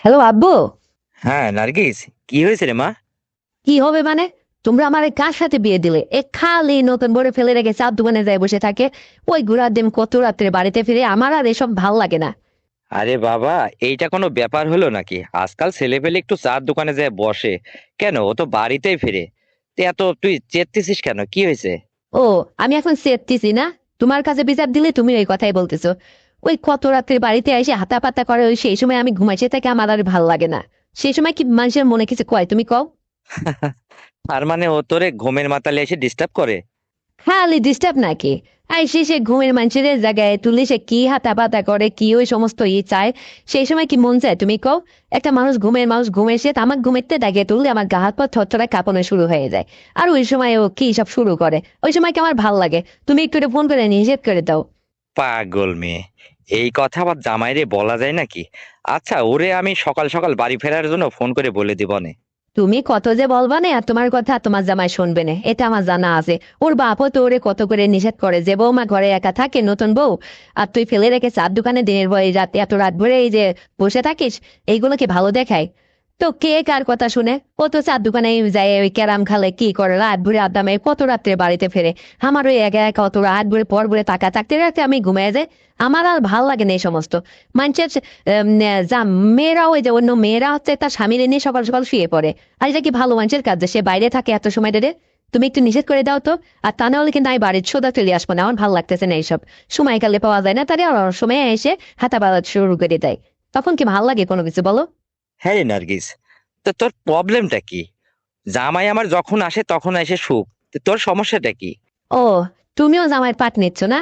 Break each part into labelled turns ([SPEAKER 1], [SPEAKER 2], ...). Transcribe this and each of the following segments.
[SPEAKER 1] Hello আব্বু।
[SPEAKER 2] হ্যাঁ নার্গিস, কি হয়েছে রে মা?
[SPEAKER 1] কি হবে মানে? তোমরা আমার কার সাথে বিয়ে দিলে? এ খালি নতুন বরে ফেলে রেখে চার দোকানে যায় বসে থাকে। ওই ঘোড়ার ডিম কত রাত্রে বাড়িতে ফিরে, আমার আর এসব ভাল লাগে না।
[SPEAKER 2] আরে বাবা, এইটা কোনো ব্যাপার হলো নাকি? আজকাল ছেলেপেলে একটু চার দোকানে যায় বসে, কেন ও তো বাড়িতেই ফিরে। তো এত তুই চেতেছিস কেন, কি হয়েছে?
[SPEAKER 1] ও, আমি এখন চেতেছি না? তোমার কাছে বিচার দিলে তুমি ওই কথাই বলতেছো। ওই কত রাত্রে বাড়িতে এসে হাতা পাতা করে, ওই সেই সময় আমি ঘুমাইছে থেকে আমার আর ভাল লাগে না। সেই সময় কি মানুষের মনে কিছু কয় তুমি কও?
[SPEAKER 2] তার মানে ও তোরে ঘুমের মাতালে এসে ডিস্টার্ব করে?
[SPEAKER 1] খালি ডিস্টার্ব নাকি? আইসে সে ঘুমের মানুষের জায়গায় তুলে সে কি হাতা পাতা করে, কি ওই সমস্ত চায়। সেই সময় কি মন চায় তুমি কও? একটা মানুষ ঘুমের সে আমার ঘুমেরতে ডাকে তুললে আমার গা হাত পা থরথরা কাঁপানো শুরু হয়ে যায়। আর ওই সময় ও কি সব শুরু করে, ওই সময় কি আমার ভাল লাগে? তুমি একটু ফোন করে নিষেধ করে দাও।
[SPEAKER 2] পাগল মেয়ে, এই কথা আবার জামাইরে বলা যায় নাকি? আচ্ছা, ওরে আমি সকাল সকাল বাড়ি ফেরার জন্য ফোন করে বলে দিব নে।
[SPEAKER 1] তুমি কত যে বলবা না, আর তোমার কথা তোমার জামাই শুনবে না, এটা আমার জানা আছে। ওর বাপও তো ওরে কত করে নিষেধ করে যে বৌমা ঘরে একা থাকে নতুন বউ, আর তুই ফেলে রেখে চার দোকানে দিনের বই রাতে এত রাত ভরে এই যে বসে থাকিস, এইগুলো কি ভালো দেখায়? তো কে কার কথা শুনে? ও তো চার দোকানে যায়, ওই ক্যারাম খেলে, কি করে রাত ভরে আড্ডা মেরে কত রাত্রে বাড়িতে ফেরে। আমার ওই একা একা অত রাত ভরে পর ভরে তাকা থাকতে রাখতে আমি ঘুমিয়ে যাই। আমার আর ভাল লাগে না এই সমস্ত মানুষের। যা মেয়েরা, ওই যে অন্য মেয়েরা হচ্ছে তার স্বামীর নিয়ে সকাল সকাল শুয়ে পড়ে। আর এটা কি ভালো মানুষের কাজ যে সে বাইরে থাকে এত সময় ধরে? তুমি একটু নিষেধ করে দাও তো। আর তা না হলে কিন্তু আমি বাড়ির সোজা চলে আসবো না, আমার ভালো লাগতেছে না এইসব। সময় কালে পাওয়া যায় না, তারে আর সময় এসে হাতা বাড়া শুরু করে দেয়। তখন কি ভাল লাগে কোনো কিছু, বলো?
[SPEAKER 2] হ্যাঁ রে নার্গিস, তো তোর প্রবলেমটা কি? জামাই আমার যখন আসে তখন এসে সুখ, তো তোর সমস্যাটা কি?
[SPEAKER 1] ও, তুমিও জামাইয়ের পাট নিচ্ছ না?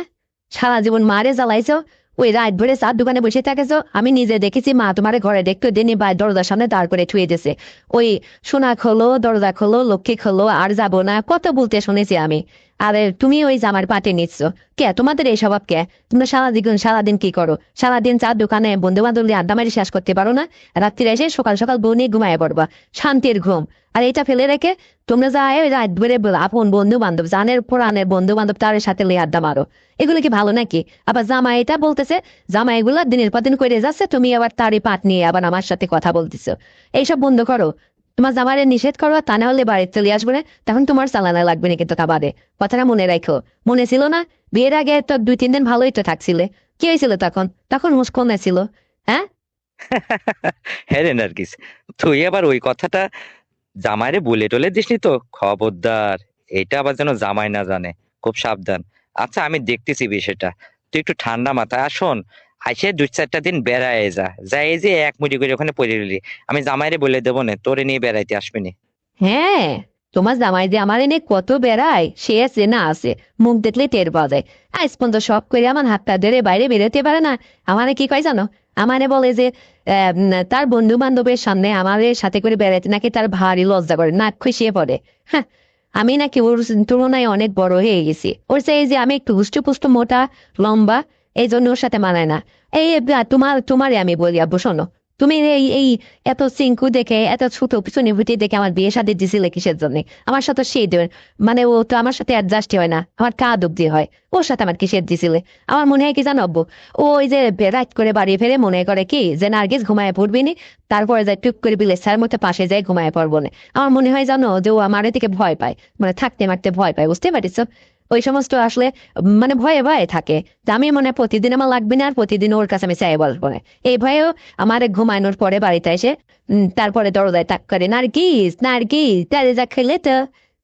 [SPEAKER 1] সারা জীবন মারে জ্বালাইছো, ওই রাত ভরে চার দোকানে বসে থাকেছো। আমি নিজে দেখেছি মা তোমার ঘরে দেখতো দিনই বা দরজার সামনে দাঁড় করে থুয়ে দিছে। ওই সোনা খোলো, দরজা খোলো, লক্ষ্মী খোলো, আর যাবো না কত বলতে শুনেছি আমি। আরে তুমি ওই জামার পাটে নিচ্ছ। কে তোমাদের এই স্বভাব কে? তোমরা সারাদিন কি করো? সারাদিন চার দোকানে বন্ধু বান্ধব আড্ডা মারি শেষ করতে পারো না? রাত্রিরে এসে সকাল সকাল বউ নিয়ে ঘুমায় পড়বা, শান্তির ঘুম। আর এটা ফেলে রেখে তোমরা যায় ওই রাত ধরে আপন বন্ধু বান্ধব, জানের পুরানের বন্ধু বান্ধব তাদের সাথে লিয়ে আড্ডা মারো। এগুলো কি ভালো নাকি? আবার জামাই এটা বলতেছে, জামাই এগুলা দিনের পর দিন করে যাচ্ছে, তুমি আবার তারই পাট নিয়ে আবার আমার সাথে কথা বলতেছো। এইসব বন্ধ করো। তোমার জামাইরে নিষেধ করো, তা না হলে বাড়িতে চলে আসবে না। তখন তোমার চালানা লাগবে না কিন্তু খাবারে। কথাটা মনে রাখো। মনে ছিল না? বিয়ের আগে তো 2-3 দিন ভালোই তো থাকছিলে। কি হয়েছিল তখন? তখন মুস্কনে ছিল। হ্যাঁ।
[SPEAKER 2] হ্যাঁ রে নার্গিস, তুই আবার ওই কথাটা জামাইরে বলে টলে দিসনি তো, খবরদার। এটা আবার যেন জামাই না জানে, খুব সাবধান। আচ্ছা, আমি দেখতেছি বিষয়টা। তুই একটু ঠান্ডা মাথায় শোন। আইসে 2-4টা দিন বেড়ায় যা যা, এই যে এক মুড়ি করে ওখানে পড়ে রইলি, আমি জামাইরে বলে দেবো না তোরে নিয়ে বেড়াইতে আসবি নি।
[SPEAKER 1] হ্যাঁ, তোমার জামাই যে আমার এনে কত বেড়ায় সে আছে না আছে, মুখ দেখলে টের পাওয়া যায়। আজ পর্যন্ত সব করে আমার হাত পা ধরে বাইরে বেরোতে পারে না। আমারে কি কয় জানো? আমারে বলে যে তার বন্ধু বান্ধবের সামনে আমাদের সাথে করে বেড়াতে নাকি তার ভারী লজ্জা করে, নাক খুশিয়ে পড়ে। হ্যাঁ, আমি নাকি ওর তুলনায় অনেক বড় হয়ে গেছি। ওর চাই যে আমি একটু হুষ্টপুষ্ট মোটা লম্বা, এই জন্য ওর সাথে মানায় না। এই তোমারে আমি বলি আব্বু শোনো, তুমি এই এই এত সিঙ্কু দেখে, এত ছোট পিছনে ভুটি দেখে আমার বিয়ে শাদী দিছিলে কিসের জন্য? আমার সাথে সেই মানে ও তো আমার সাথে অ্যাডজাস্টই হয় না, আমার কাঁধ অব্দি হয়। ওর সাথে আমার কিসের দিছিলে? আমার মনে হয় কি জানো আব্বু, ও ওই যে রাত করে বাড়ি ফেরে মনে করে কি যে নার্গিস ঘুমায় পড়বি নি, তারপরে যায় টুক করে বিলে স্যার মধ্যে পাশে যায় ঘুমায় পড়বো না। আমার মনে হয় জানো যে ও আমার এদিকে ভয় পায়, মানে থাকতে মারতে ভয় পায়, বুঝতে পারিস? ওই সমস্ত আসলে মানে ভয়ে ভয়ে থাকে। যে আমি মনে হয় প্রতিদিন আমার লাগবে না, আর প্রতিদিন ওর কাছে আমি চাই বলবো না। এই ভয়েও আমার ঘুমানোর পরে বাড়িতে এসে তারপরে দরজায় তাক করে, নার্গিস নার্গিস তারে যা খেলে তো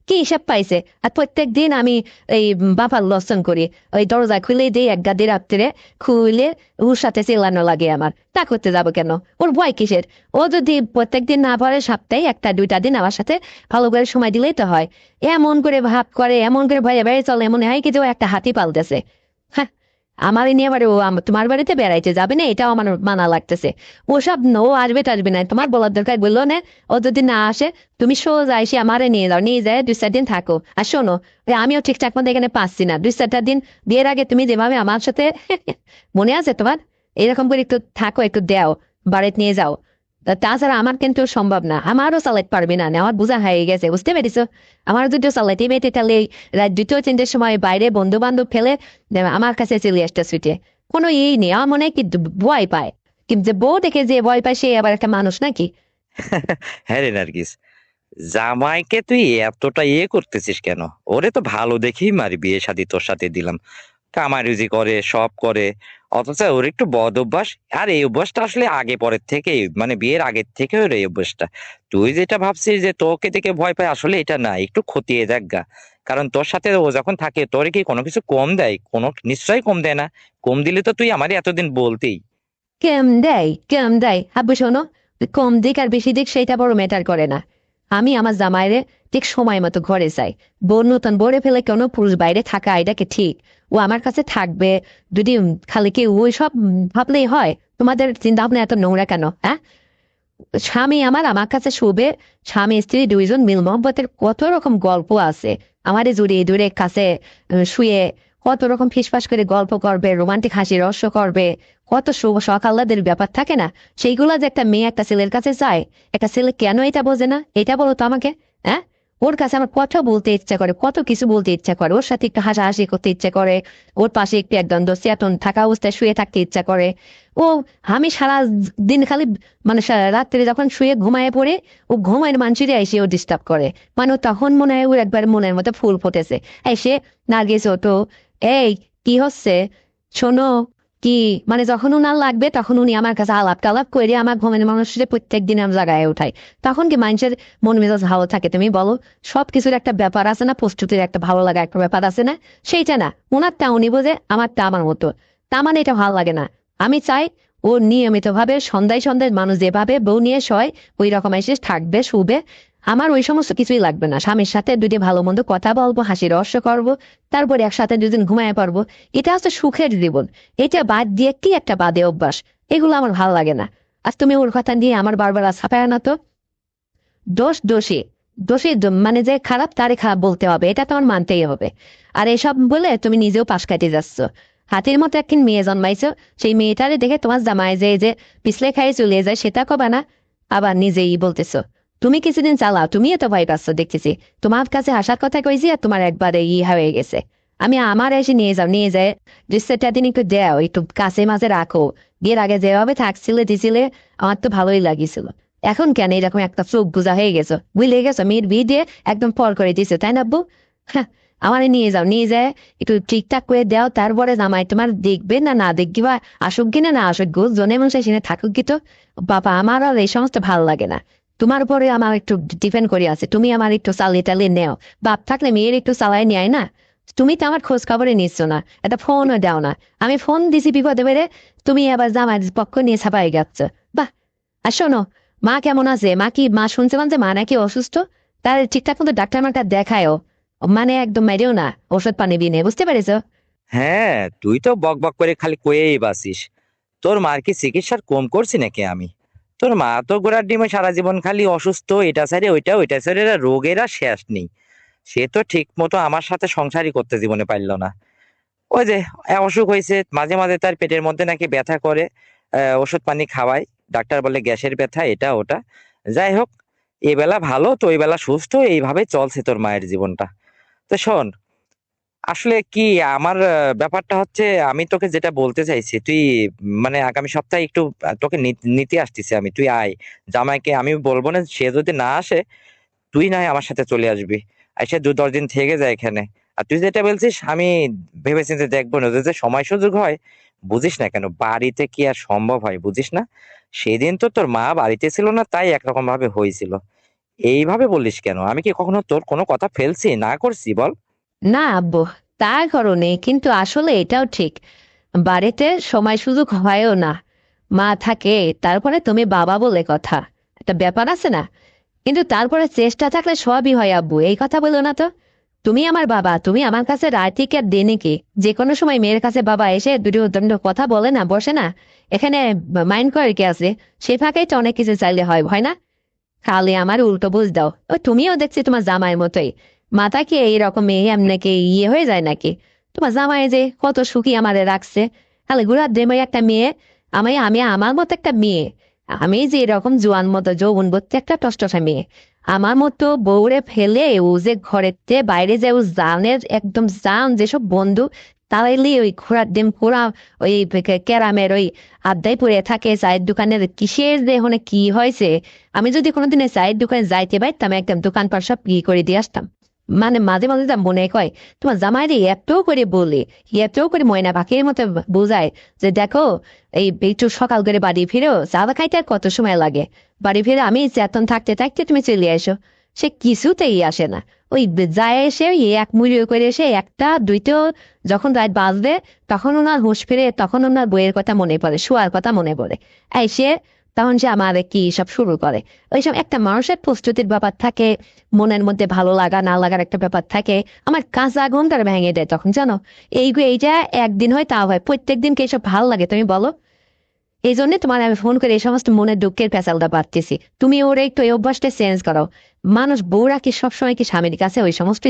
[SPEAKER 1] কি হিসাব পাইছে। আর প্রত্যেক দিন আমি এই বাপার লসন করি, ওই দরজা খুলে দিই এক গাদি রাত্রে, খুলে ওর সাথে চেলানো লাগে আমার। তা করতে যাবো কেন? ওর ভয় কিসের? ও যদি প্রত্যেকদিন না পারে, সপ্তাহে 1-2টা দিন আমার সাথে ভালো করে সময় দিলেই তো হয়। এমন করে ভাব করে, এমন করে ভয়ে ভয়ে চলে, মনে হয় কি যে ও একটা হাতি পালতেছে। হ্যাঁ, আমার নিয়ে এবারে ও তোমার বাড়িতে বেড়াইতে যাবে না, এটাও আমার মানা লাগতেছে। ওসব ও আসবে টাসবে না, তোমার বলার দরকার বললো না। ও যদি না আসে, তুমি সোজা এসে আমারে নিয়ে যাও, নিয়ে যায় 2-4 দিন থাকো। আর শোনো, ওই আমিও ঠিকঠাক মতো এখানে পাচ্ছি না 2-4টা দিন। বিয়ের আগে তুমি যেভাবে আমার সাথে মনে আছে তোমার, এরকম করে একটু থাকো, একটু দেও, বাড়িতে নিয়ে যাও। তাছাড়া আমার কিন্তু সম্ভব না, আমারও চালাইতে পারবি না, আমার বোঝা হয়ে গেছে, বুঝতে পেরেছো? আমার দুটো চালাইতে বেটে তাহলে এই রাত 2-3টার সময় বাইরে বন্ধু বান্ধব ফেলে আমার কাছে চলে আসতে ছুটে। কোনো নেই, আমার মনে হয় কি ভয় পায়। কিন্তু যে বউ দেখে যে ভয় পায় সে আবার একটা মানুষ নাকি?
[SPEAKER 2] হ্যাঁ রে নার্গিস, জামাইকে তুই এতটা করতেছিস কেন? ওরে তো ভালো দেখেই মারি, বিয়ে শাদী তোর সাথে দিলাম, কামারুজি করে সব করে, অথচ ওর একটু বদ অভ্যাস। আর এই অভ্যাসটা আসলে আগে পরের থেকেই, মানে বিয়ের আগের থেকে ওর এই অভ্যাসটা। তুই যেটা ভাবছিস যে তোকে দেখে ভয় পায়, আসলে এটা না, একটু খতিয়ে দেখ গা। কারণ তোর সাথে ও যখন থাকে, তোর কি কোনো কিছু কম দেয়? কোনো, নিশ্চয়ই কম দেয় না। কম দিলে তো তুই আমারই এতদিন বলতেই।
[SPEAKER 1] কেম দেয় আব্বু শোনো, কম দিক আর বেশি দিক সেইটা বড় ম্যাটার করে না। আমি আমার জামাইরে ঠিক সময় মতো ঘরে চাই। বউ নতুন বরে ফেলে কোনো পুরুষ বাইরে থাকা এটাকে ঠিক, ও আমার কাছে থাকবে। যদি খালি কি ওই সব ভাবলেই হয়? তোমাদের চিন্তা ভাবনা এত নোংরা কেন, হ্যাঁ? স্বামী আমার আমার কাছে শুবে, স্বামী স্ত্রী দুইজন মিল মহব্বতের কত রকম গল্প আছে। আমারে জড়িয়ে দূরে কাছে শুয়ে কত রকম ফিসফাস করে গল্প করবে, রোমান্টিক হাসি রহস্য করবে, কত শুভ শখ আহ্লাদের ব্যাপার থাকে না? সেইগুলা যে একটা মেয়ে একটা ছেলের কাছে চায়, একটা ছেলে কেন এটা বোঝে না? এটা বলো তো আমাকে। হ্যাঁ, ওর কাছে আমার কত বলতে ইচ্ছা করে, কত কিছু বলতে ইচ্ছা করে, ওর সাথে একটু হাসাহাসি করতে ইচ্ছা করে, ওর পাশে একটু একদম চেতন থাকা অবস্থায় শুয়ে থাকতে ইচ্ছা করে। ও, আমি সারা দিন খালি মানে রাত্রে যখন শুয়ে ঘুমায় পড়ে, ও ঘুমায় মানুষেরই এসে ও ডিস্টার্ব করে। মানে ও তখন মনে হয় ওর একবার মনের মতো ফুল ফুটেছে, এসে নার্গিস ওঠো, এই কি হচ্ছে, শোনো, কি মানে যখন উনার লাগবে তখন উনি আমার কাছে আলাপ টালাপ করে আমার ঘুমের মানুষের প্রত্যেক দিন আমি জাগায় উঠাই। তখন কি মানুষের মন মেজাজ ভালো থাকে? তুমি বলো। সবকিছুর একটা ব্যাপার আছে না, প্রস্তুতির একটা ভালো লাগা একটা ব্যাপার আছে না? সেইটা না, ওনারটা উনি বোঝে, আমারটা আমার মতো। তা মানে এটা ভালো লাগে না। আমি চাই ও নিয়মিত ভাবে সন্ধ্যায় সন্ধ্যায় মানুষ যেভাবে বউ নিয়ে শয় ওই রকম এসে থাকবে, শুবে। আমার ওই সমস্ত কিছুই লাগবে না। স্বামীর সাথে দুটি ভালো মন্দ কথা বলবো, হাসি রহস্য করবো, তারপরে একসাথে দুদিন ঘুমায় পারবো। এটা হচ্ছে সুখের জীবন। এটা বাদ দিয়ে কি একটা বাদে অভ্যাস, এগুলো আমার ভালো লাগে না। আজ তুমি ওর কথা নিয়ে আমার বারবার ছাপায় না তো। দোষ দোষী, মানে যে খারাপ তারই খারাপ বলতে হবে, এটা তোমার মানতেই হবে। আর এসব বলে তুমি নিজেও পাশ কাটে যাচ্ছ। হাতির মতো একদিন মেয়ে জন্মাইছো, সেই মেয়েটারে দেখে তোমার জামাই যে পিছলে খাইয়ে চলে যায় সেটা কবা না, আবার নিজেই বলতেছো। তুমি কিছুদিন চালাও, তুমিও তো ভয় পাচ্ছ দেখতেছি। তোমার কাছে আসার কথা কইছি আর তোমার একবারে হয়ে গেছে। আমি আমার এসে নিয়ে যাও, নিয়ে যায় দৃশ্যটা দিন একটু দেও, একটু কাছে মাঝে রাখো। বিয়ের আগে যেভাবে থাকছিলে দিছিলে আমার তো ভালোই লাগিয়েছিল। এখন কেন এরকম একটা চোখ বুঝা হয়ে গেছো, বুঝলে গেছো? মেয়ের বিয়ে দিয়ে একদম পর করে দিছো, তাই না আব্বু? হ্যাঁ, আমারে নিয়ে যাও, নিয়ে যায় একটু ঠিকঠাক করে দাও, তারপরে জামাই তোমার দেখবে না না দেখবি বা আসুক কিনা না আসুক গো, জনে মনে সেনে থাকুক কি তো। বাবা, আমার আর এই সমস্ত ভালো লাগে না। তোমার উপরে আমার একটু ডিপেন্ড করে আছে, তুমি আমার একটু চালিয়ে টালিয়ে নেও। বাপ থাকলে মেয়ের একটু চালাই নেয় না? তুমি তো আমার খোঁজ খবরে নিচ্ছ না, একটা ফোনও দাও না। আমি ফোন দিছি বিপদে বেড়ে, তুমি আবার জামাই পক্ষ নিয়ে ছাপাই গেছ। বাহ। আর শোনো, মা কেমন আছে? মা শুনছিলাম যে মা নাকি অসুস্থ। তার ঠিকঠাক মতো ডাক্তার মাকে দেখায়ও, মানে একদম মেরেও না, ওষুধ পানি বিনে, বুঝতে পেরেছো?
[SPEAKER 2] হ্যাঁ, তুই তো বক বক করে খালি কয়েই বাসিস। তোর মার কি চিকিৎসার কম করছি নাকি আমি? তোর মা তো গোড়ার ডিমে সারা জীবন খালি অসুস্থ, এটা সাইডে ওইটা, ওইটা সাইডে রোগের আর শেষ নেই। সে তো ঠিক মতো আমার সাথে সংসারই করতে জীবনে পারলো না। ওই যে অসুখ হয়েছে, মাঝে মাঝে তার পেটের মধ্যে নাকি ব্যথা করে, ওষুধ পানি খাওয়াই, ডাক্তার বলে গ্যাসের ব্যথা, এটা ওটা। যাই হোক, এই বেলা ভালো তো ওই বেলা সুস্থ, এইভাবে চলছে তোর মায়ের জীবনটা। তো শোন, আসলে কি আমার ব্যাপারটা হচ্ছে, আমি তোকে যেটা বলতে চাইছি, তুই মানে আগামী সপ্তাহে একটু তোকে নিতে আসতেছি আমি, তুই আয়। জামাইকে আমি বলবো না, সে যদি না আসে তুই না হয় আমার সাথে চলে আসবি, এসে 2-10 দিন থেকে যায় এখানে। আর তুই যেটা বলছিস আমি ভেবেচিন্তে দেখবো না, যদি সময় সুযোগ হয়। বুঝিস না কেন, বাড়িতে কি আর সম্ভব হয়, বুঝিস না? সেদিন তো তোর মা বাড়িতে ছিল না, তাই একরকম ভাবে হয়েছিল। এইভাবে বলিস কেন? আমি কি কখনো তোর কোনো কথা ফেলছি না করছি বল?
[SPEAKER 1] না আব্বু, তা করো কিন্তু আসলে এটাও ঠিক, বাড়িতে সময় সুযোগ হয়ও না। মা থাকে, তারপরে তুমি বাবা বলে কথা, একটা ব্যাপার আছে না? কিন্তু তারপরে চেষ্টা থাকলে সবই হয় আব্বু, এই কথা বলো না তো। তুমি আমার বাবা, তুমি আমার কাছে রাতে কি আর দিনে কি? যে কোনো সময় মেয়ের কাছে বাবা এসে দুটো দণ্ড কথা বলে না, বসে না? এখানে মাইন্ড করে কি আছে? সে ফাঁকেই তো অনেক কিছু চাইলে হয় না? খালি আমার উল্টো বুঝ দাও। ও, তুমিও দেখছি তোমার জামাইয়ের মতোই, মাথা কি এইরকম এমনি কি হয়ে যায় নাকি? তোমার জামাই যে কত সুখী আমারে রাখছে, খালি ঘুরার দেমে একটা মেয়ে। আমি আমার মতো একটা মেয়ে, আমি যে এরকম জোয়ান মতো যৌবন ভর্তি একটা টসটসা মেয়ে, আমার মতো বউরে ফেলে ও যে ঘরের বাইরে যে ও জানের একদম জান যেসব বন্ধু, তাহলে ওই ঘোড়ার ডিম পোড়া ওই ক্যারামের ওই আড্ডায় পড়ে থাকে চায়ের দোকানের কিসের যে ওখানে কি হয়েছে। আমি যদি কোনোদিন এই চায়ের দোকানে যাইতে পারতাম একদম দোকান পাট সব কি করে দিয়ে আসতাম। মানে মাঝে মাঝে তা মনে কয় তোমার জামাইরে এত করে বলি, এত করে ময়না পাখির মতো বোঝায় যে দেখো এই একটু সকাল করে বাড়ি ফিরেও চাঁদা খাইতে আর কত সময় লাগে, বাড়ি ফিরে আমি চেতন থাকতে থাকতে তুমি চলে এসো। সে কিছুতেই আসে না। ওই যায় এসে ওই এক মুড়ি করে এসে একটা দুইটো যখন রাত বাজবে তখন ওনার হুঁশ ফিরে, তখন ওনার বইয়ের কথা মনে পড়ে, শোয়ার কথা মনে পড়ে। এই সে তখন সে আমার কি সব শুরু করে। ওইসব একটা মানুষের প্রস্তুতির ব্যাপার থাকে, মনের মধ্যে ভালো লাগা না লাগার একটা ব্যাপার থাকে। আমার কাঁচা ঘন্টার ভেঙে দেয় তখন জানো। এইটা একদিন হয় তা হয়, প্রত্যেক দিন কি এসব ভালো লাগে তুমি বলো? এই জন্য তোমার আমি ফোন করে এই সমস্ত মনের দুঃখের পেঁচালটা পারতেছি, তুমি ওরা একটু এই অভ্যাসটা চেঞ্জ করো। মানুষ বউরা কি সবসময় কি স্বামীর কাছে ওই সমস্ত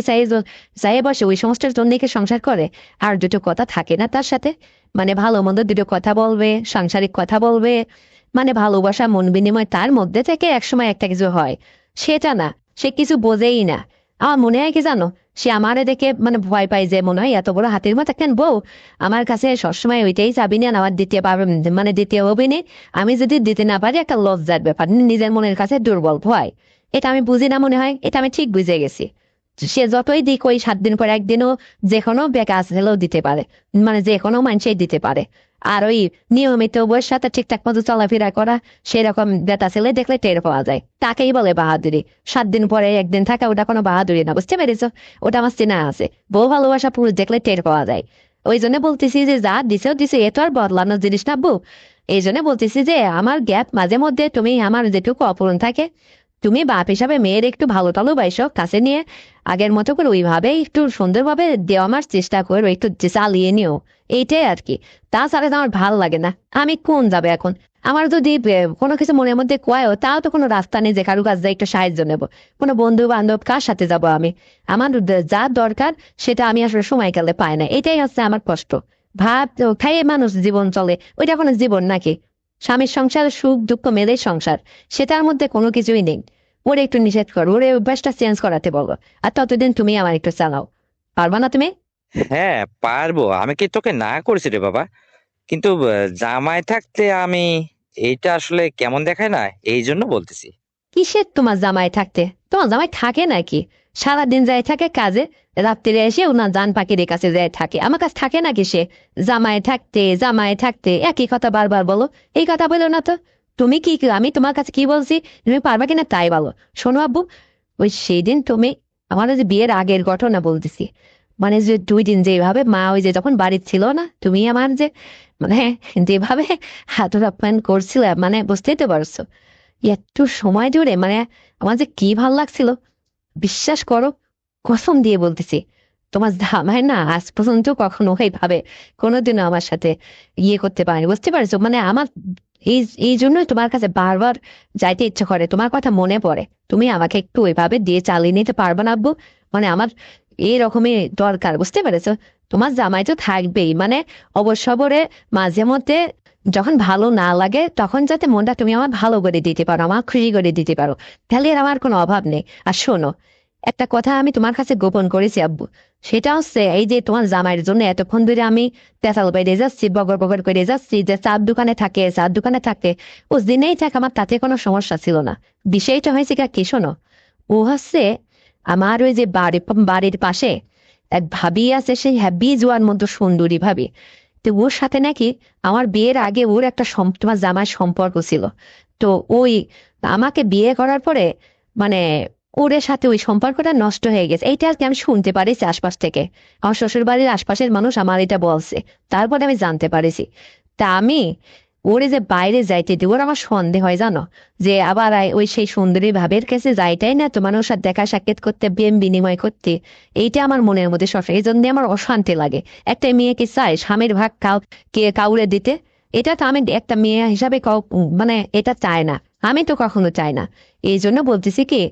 [SPEAKER 1] চাই বসে ওই সমস্তের জন্য কি সংসার করে? আর দুটো কথা থাকে না তার সাথে, মানে ভালো মন্দ দুটো কথা বলবে, সাংসারিক কথা বলবে, মানে ভালোবাসা মন বিনিময় তার মধ্যে থেকে একসময় একটা কিছু হয়। সেটা না, সে কিছু বোঝেই না। আমার মনে হয় কি জানো, সে আমারে দেখে মানে ভয় পায় যে মনে হয় এত বড় হাতির মতো কেন বউ আমার কাছে সবসময় ওইটাই চাবি না, আমার দিতে পারবে মানে দিতে হবে না। আমি যদি দিতে না পারি একটা লজ্জার ব্যাপার, নিজের মনের কাছে দুর্বল ভয়। এটা আমি বুঝি না মনে হয়, এটা আমি ঠিক বুঝে গেছি। সে যতই দিক ওই 7 দিন পর একদিনও যে কোনো বেকা হলেও দিতে পারে, মানে যে কোনো মানুষই দিতে পারে। আর ওই নিয়মিত বউয়ের সাথে ঠিকঠাক মতো চলাফেরা করা, সেরকম বেটা ছেলে দেখলে টের পাওয়া যায়, তাকেই বলে বাহাদুরি। 7 দিন পরে একদিন থাকা ওটা কোনো বাহাদুরি না, বুঝতে পেরেছ? ওটা আমার চেনা আছে। বউ ভালোবাসা পুরুষ দেখলে টের পাওয়া যায়। ওই জন্য বলতেছি যে যা দিছেও দিছে, এ তো আর বদলানোর জিনিস না বউ। এই জন্য বলতেছি যে আমার গ্যাপ মাঝে মধ্যে তুমি আমার যেটুকু অপূরণ থাকে, তুমি বাপ হিসাবে মেয়ের একটু ভালো টালো বাইসো কাছে নিয়ে আগের মতো করে ওইভাবে একটু সুন্দরভাবে দেওয়া আমার চেষ্টা করো, একটু চালিয়ে নিও। এইটাই আর কি। তাছাড়া তো আমার ভাল লাগে না। আমি কোন যাবে এখন? আমার যদি কোনো কিছু মনের মধ্যে কয়ও, তাও তো কোনো রাস্তা নেই যে কারু কাছ দিয়ে একটু সাহায্য নেবো। কোনো বন্ধু বান্ধব কার সাথে যাব আমি? আমার যা দরকার সেটা আমি আসলে সময়কালে পাই না, এটাই হচ্ছে আমার কষ্ট। ভাত খাইয়ে মানুষ জীবন চলে, ওইটা কোনো জীবন নাকি? স্বামীর সংসার সুখ দুঃখ মেলেই সংসার, সেটার মধ্যে কোনো কিছুই নেই। ওরে একটু নিষেধ করো, ওরে অভ্যাসটা চেঞ্জ করাতে বলো। আর ততদিন তুমি আমার একটু চালাও। পারবা না তুমি?
[SPEAKER 2] হ্যাঁ, পারবো। আমি কি তোকে না করছি রে বাবা? কিন্তু জামাই থাকতে আমি এইটা আসলে কেমন দেখায় না, এই জন্য বলতেছি।
[SPEAKER 1] কিসের তোমার জামাই থাকতে? তোমার জামাই থাকে নাকি? সারাদিন যায় থাকে কাজে, রাত্রে এসে ওনার জান পাখির কাছে যায় থাকে, আমার কাছে থাকে নাকি সে? জামাই থাকতে জামাই থাকতে একই কথা বারবার বলো। এই কথা বলো না তো। তুমি কি আমি তোমার কাছে কি বলছি, তুমি পারবা কিনা তাই বলো। শোনো আব্বু, ওই সেই দিন তুমি আমার ওই যে বিয়ের আগের ঘটনা বলতেছি, মানে যে 2 দিন যেভাবে মা ওই যে যখন বাড়ির ছিল না, তুমি আমার যে মানে যেভাবে হাতুর আপ্যায়ন করছিলে, মানে বুঝতেই তো পারছো। একটু সময় ধরে মানে আমার যে কি ভাল লাগছিল, বিশ্বাস করো, কসম দিয়ে বলতেছি। তোমার জামাই না আজ পর্যন্ত কখনো এইভাবে কোনোদিনও আমার সাথে করতে পারেনি, বুঝতে পারছো? মানে আমার এই এই জন্যই তোমার কাছে বারবার যাইতে ইচ্ছে করে, তোমার কথা মনে পড়ে। তুমি আমাকে একটু ওইভাবে দিয়ে চালিয়ে নিতে পারবে না আব্বু? মানে আমার এইরকমই দরকার, বুঝতে পেরেছো? তোমার জামাই তো থাকবেই, মানে অবসরে মাঝে মধ্যে যখন ভালো না লাগে তখন যাতে মনটা তুমি আমার ভালো করে দিতে পারো, আমার খুশি করে দিতে পারো, তাহলে আর আমার কোনো অভাব নেই। আর শোনো, একটা কথা আমি তোমার কাছে গোপন করেছি আব্বু। সেটা হচ্ছে এই যে তোমার জামাইয়ের জন্য এতক্ষণ ধরে আমি তেতাল বাইরে যাচ্ছি, বগর বগর করে যাচ্ছি যে চার দোকানে থাকে চার দোকানে থাকে, ও দিনেই থাক, আমার তাতে কোনো সমস্যা ছিল না। বিষয়টা হয়েছে কি শোনো, ও হচ্ছে আমার ওই যে বাড়ির পাশে এক ভাবি আছে, সেই হ্যাবি জোয়ার মতো সুন্দরী ভাবি। তো ওর সাথে নাকি আমার বিয়ের আগে ওর একটা তোমার জামার সম্পর্ক ছিল। তো ওই আমাকে বিয়ে করার পরে মানে ওর সাথে ওই সম্পর্কটা নষ্ট হয়ে গেছে, এইটা আর কি আমি শুনতে পারিছি আশপাশ থেকে। আমার শ্বশুর বাড়ির আশপাশের মানুষ আমার এটা বলছে, তারপরে আমি জানতে পারিছি। তা আমি ওরে যে বাইরে যাইতে দিই, ওর আমার সন্দেহ হয় জানো, যে আবার ওই সেই সুন্দরী ভাবের কাছে যাইটাই না তোমার ওর সাথে দেখা সাক্ষাৎ করতে, প্রেম বিনিময় করতে। এইটা আমার মনের মধ্যে সবসময়, এই জন্য আমার অশান্তি লাগে। একটা মেয়ে কি চায় স্বামীর ভাগ কাউরে দিতে? এটা তো আমি একটা মেয়ে হিসাবে মানে এটা চায় না, আমি তো কখনো চাই না। এই জন্য বলতেছি কি,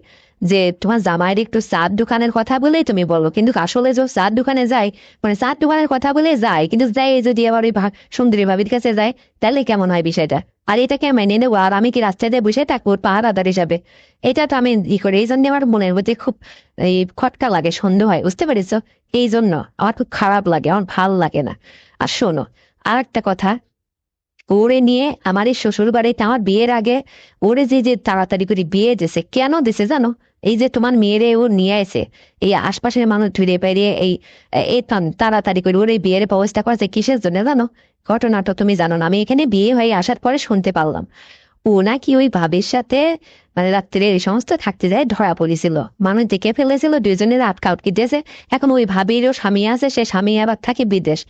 [SPEAKER 1] যে তোমার জামাইয়ের একটু চার দোকানের কথা বলেই তুমি বলো, কিন্তু আসলে যে চার দোকানে যায়, মানে চার দোকানের কথা বলে যায়, কিন্তু যাই যদি আবার ওই সুন্দরী ভাবির কাছে যায়, তাহলে কেমন হয় বিষয়টা? আর এটাকে মেনে নেবো, আর আমি কি রাস্তায় দিয়ে বসে থাকবো পাহারাদার হিসাবে? এটা তো আমি ই করি, এই জন্য আমার মনের মধ্যে খুব এই খটকা লাগে, সন্দেহ হয়, বুঝতে পেরেছ? এই জন্য আমার খুব খারাপ লাগে, আমার ভাল লাগে না। আর শোনো, আর একটা কথা, ওরে নিয়ে আমার এই শ্বশুর বাড়িতে আমার বিয়ের আগে ওরে যে যে তাড়াতাড়ি করে বিয়ে দিছে, কেন দিছে জানো? এই যে তোমার মেয়েরে ও নিয়ে আসে, এই আশপাশের মানুষ ধরে পেরিয়ে এই তাড়াতাড়ি করে ওর এই বিয়ের ব্যবস্থা করেছে কিসের জন্য জানো? ঘটনাটা তুমি জানো না, আমি এখানে বিয়ে হয়ে আসার পরে শুনতে পারলাম ও নাকি ওই ভাবির সাথে মানে রাত্রে এই সমস্ত থাকতে যায়, ধরা পড়েছিল, মানুষ দেখে ফেলেছিল, দুইজনের আটকা উটকি দিয়েছে। এখন ওই ভাবিরও স্বামী আছে, সে স্বামী আবার থাকে বিদেশ।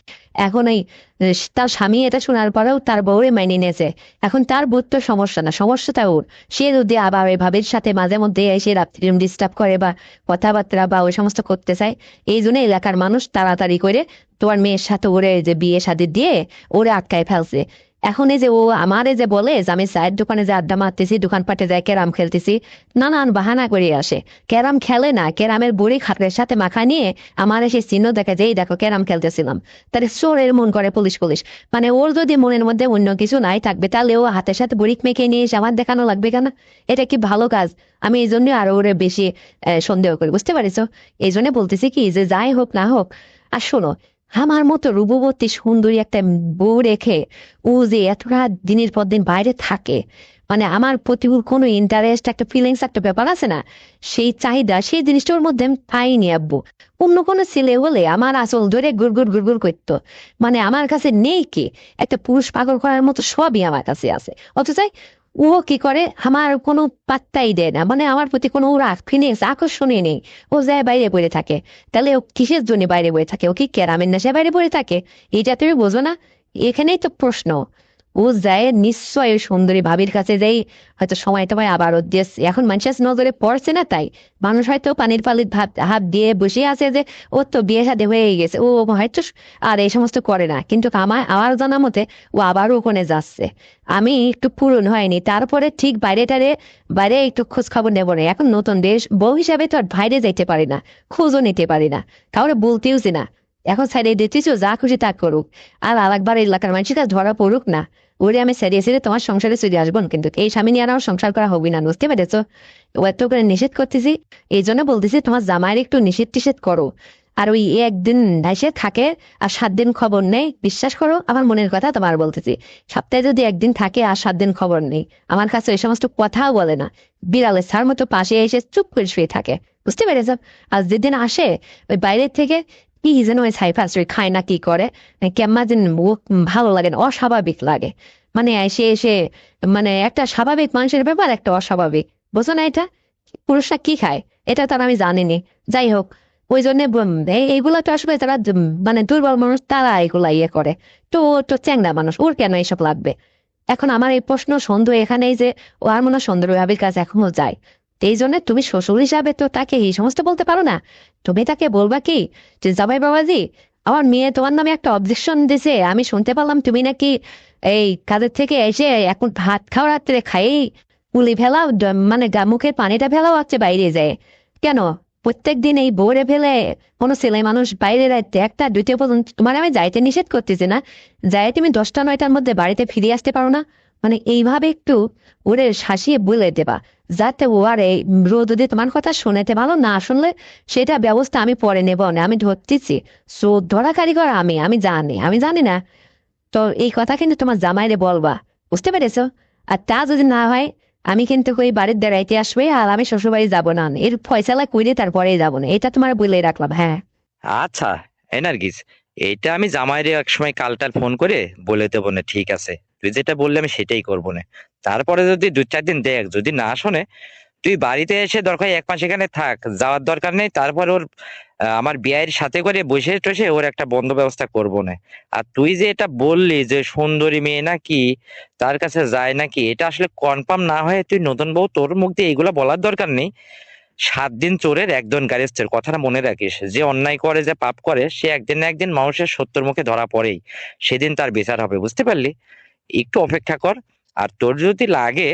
[SPEAKER 1] এখন এই তার স্বামী এটা শোনার পরেও তার বউরে মাইনে নিয়েছে। এখন তার বউর তো সমস্যা না, সমস্যাটা ওর। সে যদি আবার ওই ভাবির সাথে মাঝে মধ্যে এসে রাত্রি ডিস্টার্ব করে বা কথাবার্তা বা ওই সমস্ত করতে চায়, এই জন্য এলাকার মানুষ তাড়াতাড়ি করে তোমার মেয়ের সাথে ওরে যে বিয়ে শাদী দিয়ে ওরে আটকায় ফেলছে। এখন এই যে ও আমারে যে বলে যে আমি চায়ের দোকানে যে আড্ডা মারতেছি, দোকানপাটে যায় ক্যারাম খেলতেছি, নানান বাহানা করে আসে। ক্যারাম খেলে না, ক্যারামের বুড়ি খাটের সাথে মাখা নিয়ে আমার এসে চিহ্ন দেখা যায়, এই দেখো ক্যারাম খেলতেছিলাম। তাহলে চোরের মন করে পুলিশ পুলিশ, মানে ওর যদি মনের মধ্যে অন্য কিছু নাই থাকবে, তাহলে ও হাতের সাথে বুড়ি মেখে নিয়ে এসে আমার দেখানো লাগবে কেন? এটা কি ভালো কাজ? আমি এই জন্য আরো ওরে বেশি সন্দেহ করি, বুঝতে পারিছো? এই জন্য বলতেছি কি যে যাই হোক না হোক, আর শোনো, আমার মতো রূপবতী সুন্দরী একটা বউ রেখে ও যে এতটা দিনের পর দিন বাইরে থাকে, মানে আমার প্রতি ওর কোনো ইন্টারেস্ট, একটা ফিলিংস, একটা ব্যাপার আছে না, সেই চাহিদা, সেই জিনিসটা ওর মধ্যে আমি পাইনি আব্বু। অন্য কোনো ছেলে হলে আমার আসল ধরে গুড়গুড় গুড়গুড় করতো। মানে আমার কাছে নেই কি, একটা পুরুষ পাগল করার মতো সবই আমার কাছে আছে, অথচ ও কি করে আমার কোনো পাত্তাই দেয় না, মানে আমার প্রতি কোনো ওর ফিলিংস, আকর্ষণই নেই। ও যায় বাইরে পড়ে থাকে। তাহলে ও কিসের জন্য বাইরে পড়ে থাকে? ও কি ক্যারামের নেশায় বাইরে পড়ে থাকে? এটা তুমি বোঝো না? এখানেই তো প্রশ্ন। ও যায় নিশ্চয় ওই সুন্দরী ভাবির কাছে যাই, হয়তো সময় টময় আবারও দিয়েছে, এখন মানুষের নজরে পড়ছে না তাই মানুষ হয়তো পানির পালিত ভাত হাত দিয়ে বসে আছে যে ও তো বিয়ে শাদী হয়ে গেছে, ও হয়তো আর এই সমস্ত করে না। কিন্তু আমার জানা মতে ও আবারও ওখানে যাচ্ছে। আমি একটু পূরণ হয়নি, তারপরে ঠিক বাইরে একটু খোঁজ খবর নেবো না। এখন নতুন দেশ, বউ হিসাবে তো আর বাইরে যাইতে পারি না, খোঁজও নিতে পারি না, কাউরে বলতেওছি না। এখন সাইডে দিতেছো, যা খুশি তা করুক, আর আরেকবার এলাকার মানুষের কাছে ধরা পড়ুক না, ওরে আমি সেরিয়ে সেরিয়ে তোমার সংসারে চলে আসবো। কিন্তু এই স্বামী নিয়ে আর আমার সংসার করা হবে না, বুঝতে পেরেছো? ও এত করে নিষেধ করতেছি, এই জন্য বলতেছি তোমার জামাইয়ের একটু নিষেধ টিষেধ করো। আর ওই একদিন এসে থাকে আর 7 দিন খবর নেই, বিশ্বাস করো আমার মনের কথা তোমার বলতেছি, সপ্তাহে যদি একদিন থাকে আর 7 দিন খবর নেই, আমার কাছে ওই সমস্ত কথাও বলে না, বিড়ালের ছাড় মতো পাশে এসে চুপ করে শুয়ে থাকে, বুঝতে পেরেছ? আর যেদিন আসে ওই বাইরের থেকে কি যেন ওই সাইফাস ওই খায় না কি করে, কেমন যেন ভালো লাগে না, অস্বাভাবিক লাগে। মানে এসে এসে মানে একটা স্বাভাবিক মানুষের ব্যাপার একটা অস্বাভাবিক, বুঝো না এটা? পুরুষরা কি খায় এটা তো আর আমি জানিনি। যাই হোক, ওই জন্য এইগুলা তো আসলে তারা মানে দুর্বল মানুষ, তারা এগুলা ইয়ে করে। তো ও তো চ্যাংড়া মানুষ, ওর কেন এইসব লাগবে? এখন আমার এই প্রশ্ন সন্দেহ এখানেই যে ও আর মনে হয় সুন্দর ভাবির কাছে এখনো যায়। তো এই জন্য তুমি শ্বশুর হিসাবে তো তাকে এই সমস্ত বলতে পারো না। তুমি তাকে বলবা কি যে জামাই বাবাজি, আমার মেয়ে তোমার নামে একটা অবজেকশন দিছে, আমি শুনতে পারলাম তুমি নাকি এই কাজের থেকে এসে এখন ভাত খাওয়ার রাত্রে খাই পুলি ফেলাও, মানে মুখের পানিটা ফেলাও হচ্ছে বাইরে যায় কেন? প্রত্যেক দিন এই ভোরে ফেলে কোনো ছেলে মানুষ বাইরে রাখতে 1টা 2টা পর্যন্ত, তোমার আমি যাইতে নিষেধ করতেছি না, যাই তুমি 10টা 9টার মধ্যে বাড়িতে ফিরে আসতে পারো না? মানে এইভাবে একটু ওরে শাসিয়ে বলে দেবা, যাতে ও আর এই রোদ যদি তোমার কথা শুনেতে ভালো না শুনলে সেটা ব্যবস্থা আমি পরে নেব না, আমি ধরতেছি। সো ধরা কারিগর আমি, আমি জানি না। তো এই কথা কিন্তু তোমার জামাইরে বলবা, বুঝতে পেরেছো? আর তা যদি না হয় আমি কিন্তু ওই বাড়ির বেড়াইতে আসবে, আর আমি শ্বশুরবাড়ি যাবো না, এর ফয়সালা কইরে তারপরেই যাবো না, এটা তোমার বলে রাখলাম, হ্যাঁ।
[SPEAKER 2] আচ্ছা এনার্গিস, এইটা আমি জামাইরে একসময় কালটাল ফোন করে বলে দেবো না, ঠিক আছে? তুই যেটা বললে আমি সেটাই করবো না। তারপরে যদি 2-4 দিন দেখ, যদি না শোনে, তুই বাড়িতে এসে দরকার 1 মাস এখানে থাক, যাওয়ার দরকার নেই। তারপর ওর আমার বিয়ের সাথে করে বসে টসে ওর একটা বন্ধ ব্যবস্থা করবো না। আর তুই যে এটা বললি যে সুন্দরী মেয়ে নাকি তার কাছে যায় নাকি, এটা আসলে কনফার্ম না হয়ে তুই নতুন বউ তোর মুখ দিয়ে এইগুলা বলার দরকার নেই। 7 দিন চোরের 1 দিন গারেস্টের কথাটা মনে রাখিস। যে অন্যায় করে, যে পাপ করে, সে একদিন না একদিন মানুষের সত্যের মুখে ধরা পড়েই, সেদিন তার বিচার হবে, বুঝতে পারলি? একটু অপেক্ষা কর। আর তোর যদি লাগে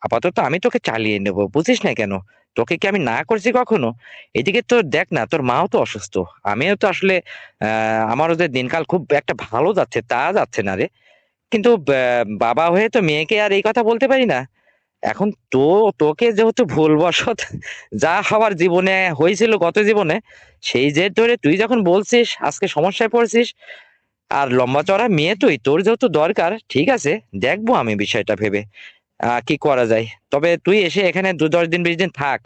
[SPEAKER 2] আপাতত আমি তোকে চালিয়ে নেবো, বুঝিস না কেন? তোকে কি আমি না করছি কখনো? এদিকে তোর দেখ না, তোর মাও তো অসুস্থ। আমিও তো আসলে আমারও যে দিনকাল খুব একটা ভালো যাচ্ছে তা যাচ্ছে না রে। কিন্তু বাবা হয়ে তো মেয়েকে আর এই কথা বলতে পারি না। এখন তোকে যেহেতু ভুলবশত যা হওয়ার জীবনে হয়েছিল গত জীবনে, সেই জের ধরে তুই যখন বলছিস আজকে সমস্যায় পড়ছিস, আর লম্বা চড়া মেয়ে তুই, তোর যেহেতু দরকার, ঠিক আছে, দেখবো আমি বিষয়টা ভেবে কি করা যায়। তবে তুই এসে এখানে 10 দিন 20 দিন থাক,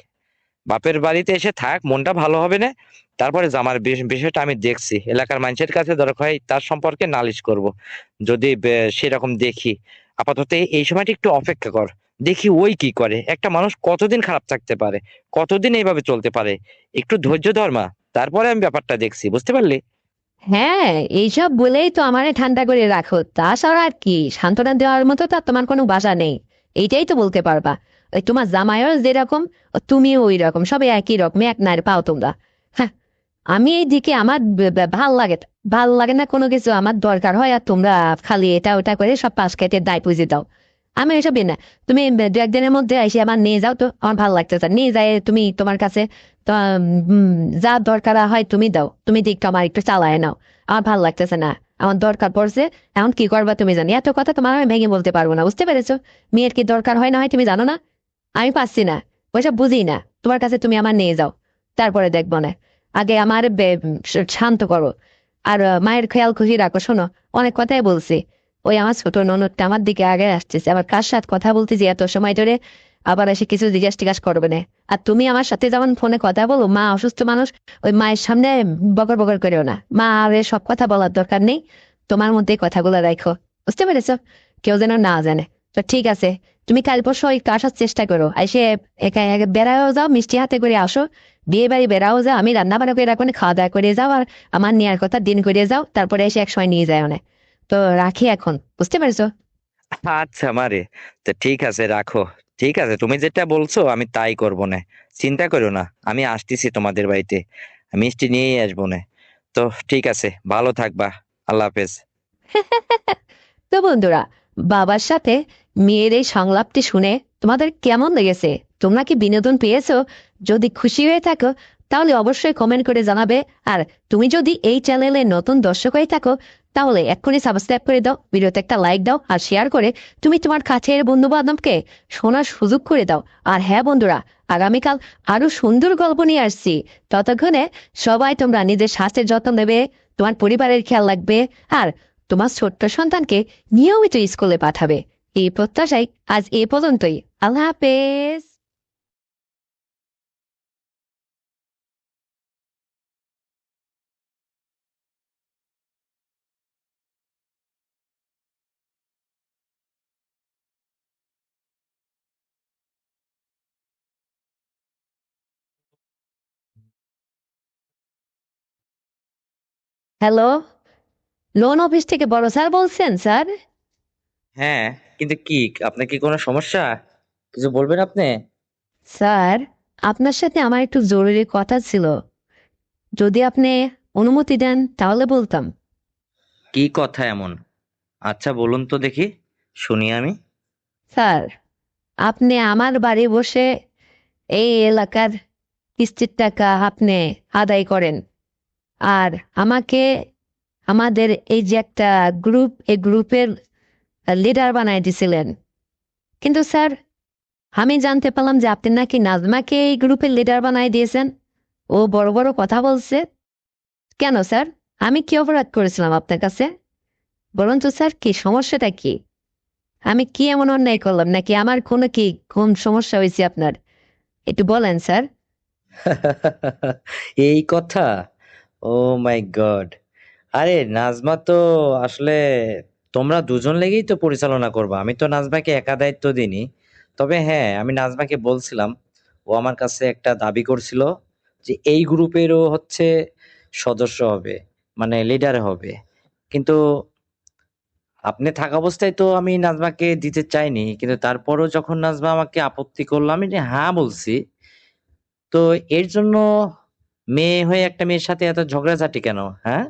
[SPEAKER 2] বাপের বাড়িতে এসে থাক, মনটা ভালো হবে না। তারপরে জামার বিষয়টা আমি দেখছি, এলাকার মানুষের কাছে দরকার হয় তার সম্পর্কে নালিশ করব, যদি সেরকম দেখি। আপাতত এই সময়টা একটু অপেক্ষা কর, দেখি ওই কি করে। একটা মানুষ কতদিন খারাপ থাকতে পারে, কতদিন এইভাবে চলতে পারে? একটু ধৈর্য ধর মা, তারপরে আমি ব্যাপারটা দেখছি, বুঝতে পারলি?
[SPEAKER 1] হ্যাঁ, এইসব বলেই তো আমারে ঠান্ডা করে রাখো, তাছাড়া আর কি? সান্ত্বনা দেওয়ার মতো তো আর তোমার কোনো ভাষা নেই। এইটাই তো বলতে পারবা। ওই তোমার জামাইও যেরকম, তুমিও ওই রকম, সবাই একই রকম, এক নাইর পাও তোমরা। হ্যাঁ, আমি এই দিকে আমার ভাল লাগে না কোনো কিছু, আমার দরকার হয় আর তোমরা খালি এটা ওটা করে সব পাশ কেটে দায় পুঁজি দাও। আমি এসব না। তুমি 2 একদিনের মধ্যে এসে আমার নিয়ে যাও তো, আমার ভালো লাগতেছে। নিয়ে যায় তুমি তোমার কাছে তো, যা দরকার হয় তুমি দাও, তুমি দিকটা আমার একটু চালায় নাও। আমার ভালো লাগতেছে না, আমার দরকার পড়ছে। এখন কি করবা তুমি জানি, এত কথা তোমার আমি ভেঙে বলতে পারবো না, বুঝতে পেরেছো? মেয়ের কি দরকার হয় না হয় তুমি জানো না? আমি পাচ্ছি না, ওইসব বুঝি না। তোমার কাছে তুমি আমার নিয়ে যাও, তারপরে দেখবো না। আগে আমার শান্ত করো। আর মায়ের খেয়াল খুশি রাখো। শোনো, অনেক কথাই বলছি। ওই আমার ছোট ননদটা আমার দিকে আগে আসতেছে, আবার কার সাথে কথা বলতেছি এত সময় ধরে, আবার এসে কিছু জিজ্ঞাসা টিজ্ঞাস করবে না। আর তুমি আমার সাথে যেমন ফোনে কথা বলো, মা অসুস্থ মানুষ, ওই মায়ের সামনে বকর বকর করেও না। মা আর সব কথা বলার দরকার নেই, তোমার মধ্যে কথাগুলো রাখো, বুঝতে পেরেছো? কেউ যেন না জানে। তো ঠিক আছে, তুমি কাল পরশু ওই আসার চেষ্টা করো, এসে একা একা বেড়াও যাও, মিষ্টি হাতে করে আসো। বিয়ে বাড়ি বেড়াও যাও, আমি রান্না বান্না করে রাখবো, খাওয়া দাওয়া করে যাও, আর আমার নেওয়ার কথা দিন করে যাও, তারপরে এসে এক সময় নিয়ে যায় অনেক। তো রাখি এখন, বুঝতে পেরেছো?
[SPEAKER 2] আচ্ছা মারে, তো ঠিক আছে, রাখো। ঠিক আছে, তুমি যেটা বলছো আমি তাই করবো না। চিন্তা করো না, আমি আসতেছি তোমাদের বাড়িতে, মিষ্টি নিয়েই আসবো না। তো ঠিক আছে, ভালো থাকবা। আল্লাহ হাফেজ।
[SPEAKER 1] তো বন্ধুরা, বাবার সাথে মেয়ের এই সংলাপটি শুনে তোমাদের কেমন লেগেছে? তোমরা কি বিনোদন পেয়েছো? যদি খুশি হয়ে থাকো তাহলে অবশ্যই কমেন্ট করে জানাবে। আর তুমি যদি এই চ্যানেলে নতুন দর্শক হয়ে থাকো তাহলে এক্ষুনি সাবস্ক্রাইব করে দাও, ভিডিওতে একটা লাইক দাও, আর শেয়ার করে তুমি তোমার কাছের বন্ধু বান্ধবকে শোনার সুযোগ করে দাও। আর হ্যাঁ বন্ধুরা, আগামীকাল আরো সুন্দর গল্প নিয়ে আসছি। ততক্ষণে সবাই তোমরা নিজের স্বাস্থ্যের যত্ন নেবে, তোমার পরিবারের খেয়াল রাখবে, আর তোমার ছোট্ট সন্তানকে নিয়মিত স্কুলে পাঠাবে। এই প্রত্যাশায় আজ এ পর্যন্তই। আল্লাহ হাফেজ। হ্যালো, লোন অফিস থেকে বড় স্যার বলছেন স্যার?
[SPEAKER 2] হ্যাঁ, কিন্তু কি, আপনার কি কোনো সমস্যা? কিছু বলবেন আপনি?
[SPEAKER 1] স্যার, আপনার সাথে আমার একটু জরুরি কথা ছিল, যদি আপনি অনুমতি দেন তাহলে বলতাম।
[SPEAKER 2] কি কথা এমন? আচ্ছা বলুন তো দেখি, শুনি আমি।
[SPEAKER 1] স্যার, আপনি আমার বাড়ি বসে এই এলাকার কিস্তির টাকা আপনি আদায় করেন, আর আমাকে আমাদের এই যে একটা গ্রুপ, এই গ্রুপের লিডার বানায় দিছিলেন। কিন্তু স্যার, আমি জানতে পারলাম যে আপনি নাকি নাজমাকে এই গ্রুপের লিডার বানায় দিয়েছেন। ও বড় বড় কথা বলছে। কেন স্যার? আমি কি অপরাধ করেছিলাম আপনার কাছে? বলুন তো স্যার, কি সমস্যাটা কি? আমি কি এমন অন্যায় করলাম, নাকি আমার কোনো কি কোন সমস্যা হয়েছে আপনার? একটু বলেন স্যার।
[SPEAKER 2] এই কথা! ও মাই গড! আরে নাজমা তো আসলে তোমরা দুজন লেগেই তো পরিচালনা করবা, আমি তো নাজমাকে একা দায়িত্ব দিইনি। তবে হ্যাঁ, আমি নাজমাকে বলছিলাম, ও আমার কাছে একটা দাবি করছিল যে এই গ্রুপেরও হচ্ছে সদস্য হবে, মানে লিডার হবে। কিন্তু আপনি থাকা অবস্থায় তো আমি নাজমাকে দিতে চাইনি, কিন্তু তারপরও যখন নাজমা আমাকে আপত্তি করলো, আমি যে হ্যাঁ বলছি। তো এর জন্য মেয়ে হয়ে একটা মেয়ের সাথে এত ঝগড়াঝাটি কেন? হ্যাঁ,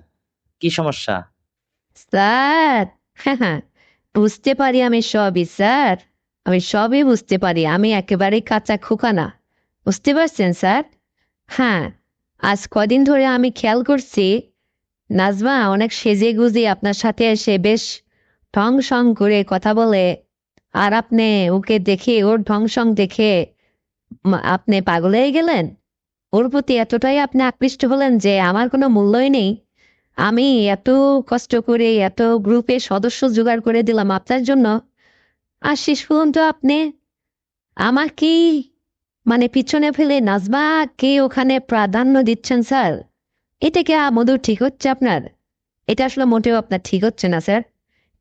[SPEAKER 2] কি সমস্যা?
[SPEAKER 1] স্যার, হ্যাঁ হ্যাঁ, বুঝতে পারি আমি সবই স্যার। আমি সবই বুঝতে পারি, আমি একেবারে কাঁচা খোকা না। বুঝতে পারছেন স্যার? হ্যাঁ, আজ কদিন ধরে আমি খেয়াল করছি নাজমা অনেক সেজে গুজে আপনার সাথে এসে বেশ ঢং সং করে কথা বলে। আর আপনি ওকে দেখে, ওর ঢং সং দেখে আপনি পাগল হয়ে গেলেন। ওর প্রতি এতটাই আপনি আকৃষ্ট হলেন যে আমার কোনো মূল্যই নেই। আমি এত কষ্ট করে এত গ্রুপে সদস্য জোগাড় করে দিলাম আপনার জন্য, আর শেষ পর্যন্ত আপনি আমাকেই মানে পিছনে ফেলে নাজমাকে ওখানে প্রাধান্য দিচ্ছেন স্যার। এটা কি মধু ঠিক হচ্ছে আপনার? এটা আসলে মোটেও আপনার ঠিক হচ্ছে না স্যার।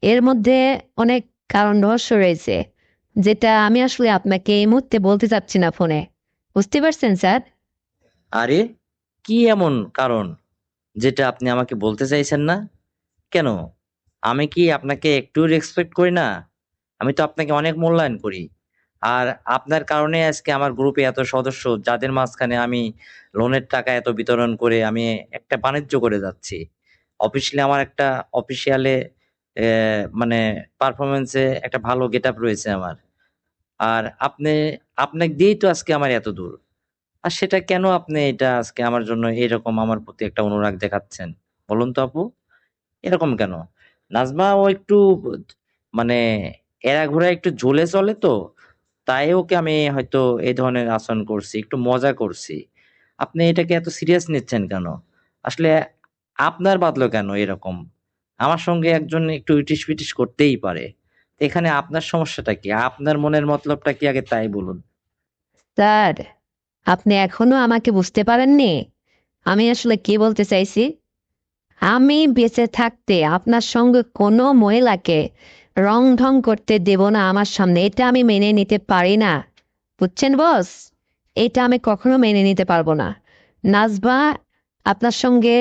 [SPEAKER 1] এর মধ্যে অনেক কারণ রহস্য রয়েছে, যেটা আমি আসলে আপনাকে এই মুহূর্তে বলতে চাচ্ছি না ফোনে। বুঝতে পারছেন স্যার?
[SPEAKER 2] আরে, কি এমন কারণ যেটা আপনি আমাকে বলতে চাইছেন না? কেন? আমি কি আপনাকে একটু রেসপেক্ট করি না? আমি তো আপনাকে অনেক মূল্যায়ন করি। আর আপনার কারণে আজকে আমার গ্রুপে এত সদস্য, যাদের মাঝখানে আমি লোনের টাকা এত বিতরণ করে আমি একটা বাণিজ্য করে যাচ্ছি। অফিসিয়ালি আমার একটা অফিসিয়ালে মানে পারফরমেন্সে একটা ভালো গেটআপ রয়েছে আমার। আর আপনাকে দিয়েই তো আজকে আমার এত দূর। আর সেটা কেন আপনি এটা আজকে আমার জন্য এরকম আমার প্রতি একটা অনুরাগ দেখাচ্ছেন? বলুন তো আপু? এরকম কেন? নাজমা ও একটু মানে এড়াঘোড়া একটু ঝুলে চলে তো, তাই ওকে আমি হয়তো এই ধরনের আচরণ করছি, একটু মজা করছি। আপনি এটাকে এত সিরিয়াস নিচ্ছেন কেন? আসলে আপনার বাদলো কেন এরকম? আমার সঙ্গে একজন একটু ইটিস-পিটিস করতেই পারে। তো এখানে আপনার সমস্যাটা কি? আপনার মনের মতলবটা কি আগে তাই বলুন।
[SPEAKER 1] স্যার, আপনি এখনো আমাকে বুঝতে পারেননি আমি আসলে কি বলতে চাইছি। আমি বেঁচে থাকতে আপনার সঙ্গে কোনো মহিলাকে রং ঢং করতে দেব না আমার সামনে, এটা আমি মেনে নিতে পারি না। বুঝছেন বস? এটা আমি কখনো মেনে নিতে পারবো না। নাজবা আপনার সঙ্গে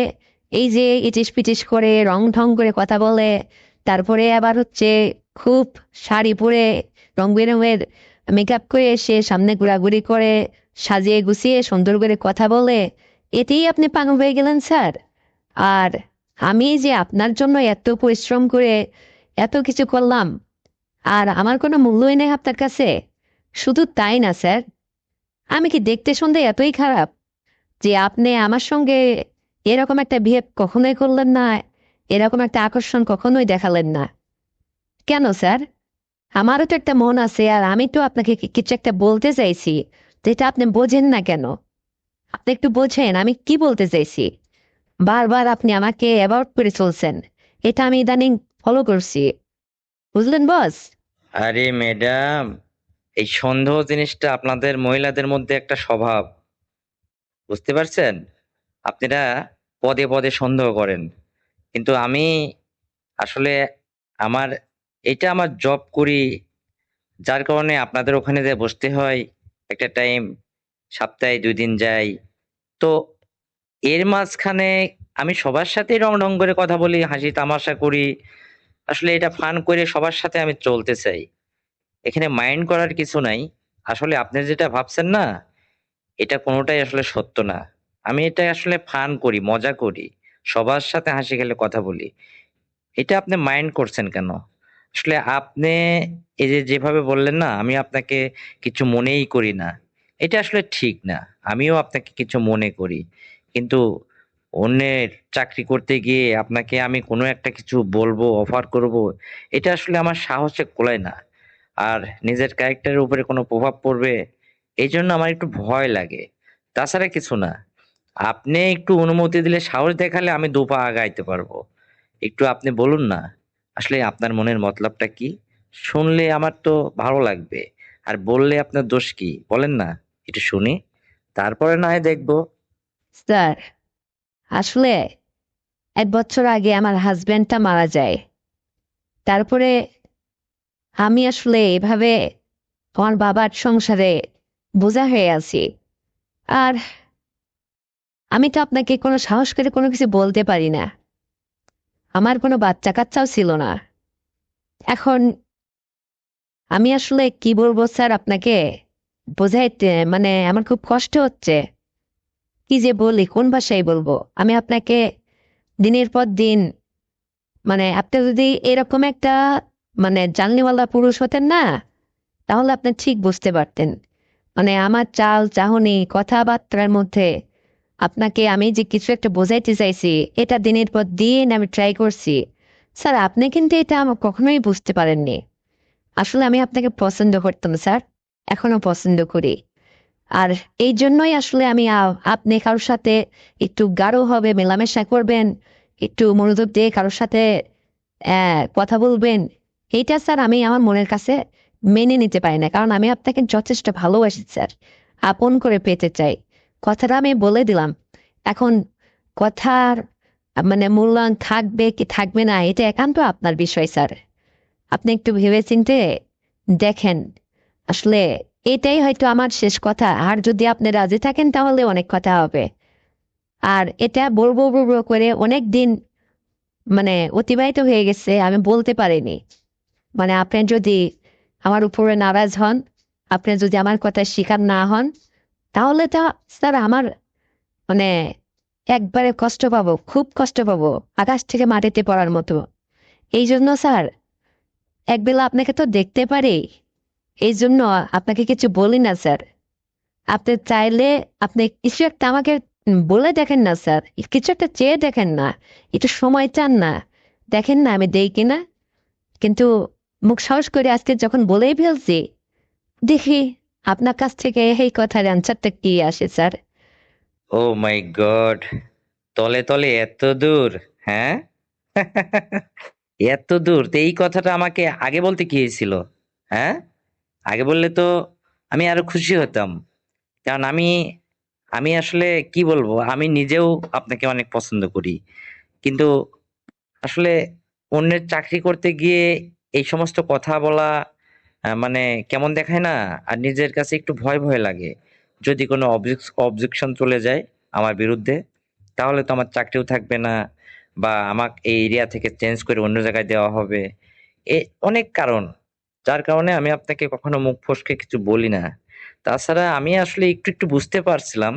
[SPEAKER 1] এই যে ইটিস পিটিস করে রং ঢং করে কথা বলে, তারপরে আবার হচ্ছে খুব শাড়ি পরে রং বেরঙের মেকআপ করে এসে সামনে ঘোরাঘুরি করে সাজিয়ে গুছিয়ে সুন্দর করে কথা বলে, এতেই আপনি পাগল হয়ে গেলেন স্যার? আর আমি যে আপনার জন্য এত পরিশ্রম করে এত কিছু করলাম, আর আমার কোনো মূল্যই নেই আপনার কাছে? শুধু তাই না স্যার, আমি কি দেখতে শুনতে এতই খারাপ যে আপনি আমার সঙ্গে এরকম একটা বিহেভ কখনোই করলেন না, এরকম একটা আকর্ষণ কখনোই দেখালেন না? কেন স্যার? আমারও তো একটা মন আছে, আর আমি তো আপনাকে কিছু একটা বলতে চাইছি, যেটা আপনি বোঝেন না কেন? আপনি একটু বোঝেন আমি কি বলতে চাইছি। বারবার আপনি আমাকে অ্যাভয়েড করে চলছেন, এটা আমি ইদানিং ফলো করছি। বুঝলেন বস?
[SPEAKER 2] আরে ম্যাডাম, এই সন্দেহ জিনিসটা আপনাদের মহিলাদের মধ্যে একটা স্বভাব। বুঝতে পারছেন? আপনারা পদে পদে সন্দেহ করেন, কিন্তু আমি আসলে আমার এটা আমার জব করি, যার কারণে আপনাদের ওখানে যে বসতে হয় একটা টাইম, সপ্তাহে 2 দিন যাই। তো এর মাঝখানে আমি সবার সাথেই রং ঢং করে কথা বলি, হাসি তামাশা করি। আসলে এটা ফান করে সবার সাথে আমি চলতে চাই। এখানে মাইন্ড করার কিছু নাই। আসলে আপনি যেটা ভাবছেন না, এটা কোনটাই আসলে সত্য না। আমি এটা আসলে ফান করি, মজা করি। সবার সাথে হাসি খেলে কথা বলি। এটা আপনি মাইন্ড করছেন কেন? আসলে আপনি এই যে যেভাবে বললেন না, আমি আপনাকে কিছু মনেই করি না। এটা আসলে ঠিক না। আমিও আপনাকে কিছু মনে করি। কিন্তু অন্যের চাকরি করতে গিয়ে আপনাকে আমি কোনো একটা কিছু বলবো, অফার করব, এটা আসলে আমার সাহসে কুলায় না। আর নিজের ক্যারেক্টারের উপরে কোনো প্রভাব পড়বে, এইজন্য আমার একটু ভয় লাগে। তাছাড়া কিছু না। আপনি একটু অনুমতি দিলে, সাহস দেখালে আমি ২ পা আগাইতে পারবো। একটু আপনি বলুন না, আসলে আপনার মনের মতলবটা কি? শুনলে আমার তো ভালো লাগবে। আর বললে আপনার দোষ কি? বলেন না, একটু শুনি। তারপরে না হয় দেখবো।
[SPEAKER 1] স্যার, আসলে 1 বছর আগে আমার হাজবেন্ডটা মারা যায়। তারপরে আমি আসলে এভাবে আমার বাবার সংসারে বোঝা হয়ে আছি। আর আমি তো আপনাকে কোনো সাহস করে কোনো কিছু বলতে পারি না। আমার কোনো বাচ্চা কাচ্চাও ছিল না। এখন আমি আসলে কি বলবো স্যার আপনাকে বোঝাইতে, মানে আমার খুব কষ্ট হচ্ছে। কি যে বলি, কোন ভাষায় বলবো আমি আপনাকে? দিনের পর দিন, মানে আপনি যদি এরকম একটা মানে জানলিওয়ালা পুরুষ হতেন না, তাহলে আপনি ঠিক বুঝতে পারতেন। মানে আমার চাল চাহনি কথাবার্তার মধ্যে আপনাকে আমি যে কিছু একটা বোঝাইতে চাইছি, এটা দিনের পর দিন আমি ট্রাই করছি। স্যার আপনি কিন্তু এটা আমার কখনোই বুঝতে পারেননি। আসলে আমি আপনাকে পছন্দ করতাম স্যার, এখনো পছন্দ করি। আর এই জন্যই আসলে আমি আপনি কারোর সাথে একটু গাঢ় হবে মেলামেশা করবেন, একটু মনোযোগ দিয়ে কারোর সাথে কথা বলবেন, এইটা স্যার আমি আমার মনের কাছে মেনে নিতে পারি না। কারণ আমি আপনাকে যথেষ্ট ভালোবাসি স্যার, আপন করে পেতে চাই। কথাটা আমি বলে দিলাম। এখন কথার মানে মূল্যায়ন থাকবে কি থাকবে না এটা একান্ত আপনার বিষয় স্যার। আপনি একটু ভেবেচিন্তে দেখেন। আসলে এটাই হয়তো আমার শেষ কথা, আর যদি আপনি রাজি থাকেন তাহলে অনেক কথা হবে। আর এটা বলবো বলবো করে অনেক দিন মানে অতিবাহিত হয়ে গেছে, আমি বলতে পারিনি। মানে আপনি যদি আমার উপরে নারাজ হন, আপনি যদি আমার কথা স্বীকার না হন, তাহলে তা স্যার আমার মানে একবারে কষ্ট পাবো, খুব কষ্ট পাবো, আকাশ থেকে মাটিতে পড়ার মতো। এই জন্য স্যার একবেলা আপনাকে তো দেখতে পারি, এই জন্য আপনাকে কিছু বলি না স্যার। আপনি চাইলে আপনি কিছু একটা আমাকে বলে দেখেন না স্যার, কিছু একটা চেয়ে দেখেন না, একটু সময় চান না, দেখেন না আমি দেই কিনা। কিন্তু মুখ সাহস করে আজকে যখন বলেই ফেলছি, দেখি আপনার কাছ থেকে এই কথার অ্যান্সারটা কি আসে স্যার।
[SPEAKER 2] ও মাই গড, তলে তলে এত দূর, হ্যাঁ? এত দূর তো এই কথাটা আমাকে আগে বলতে কি হয়েছিল? হ্যাঁ, আগে বললে তো আমি আরো খুশি হতাম। কারণ আমি আমি আসলে কি বলবো, আমি নিজেও আপনাকে অনেক পছন্দ করি, কিন্তু আসলে অন্যের চাকরি করতে গিয়ে এই সমস্ত কথা বলা মানে কেমন দেখায় না? আর নিজের কাছে একটু ভয় ভয় লাগে। যদি কোনো অবজেকশন চলে যায় আমার বিরুদ্ধে, তাহলে তো আমার চাকরিও থাকবে না, বা আমাকে এই এরিয়া থেকে চেঞ্জ করে অন্য জায়গায় দেওয়া হবে। এ অনেক কারণ, যার কারণে আমি আপনাকে কখনো মুখ ফসকে কিছু বলি না। তাছাড়া আমি আসলে একটু একটু বুঝতে পারছিলাম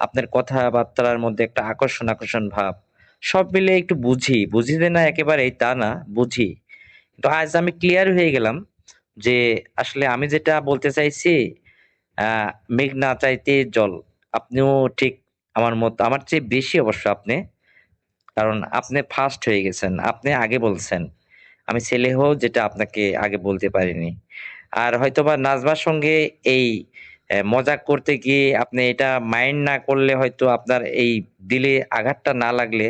[SPEAKER 2] আপনার কথাবার্তার মধ্যে একটা আকর্ষণ আকর্ষণ ভাব। সব মিলে একটু বুঝি, বুঝি যে না একেবারেই তা না, বুঝি। তো আজ আমি ক্লিয়ার হয়ে গেলাম যে আসলে আমি যেটা বলতে চাইছি, মেঘ না চাইতে জল। আপনিও ঠিক আমার মতো, আমার চেয়ে বেশি অবশ্য আপনি, কারণ আপনি ফার্স্ট হয়ে গেছেন, আপনি আগে বলছেন। আমি ছেলে হয়েও যেটা আপনাকে আগে বলতে পারিনি। আর হয়তোবা নাজমার সঙ্গে এই মজাক করতে গিয়ে আপনি এটা মাইন্ড না করলে, হয়তো আপনার এই দিলে আঘাতটা না লাগলে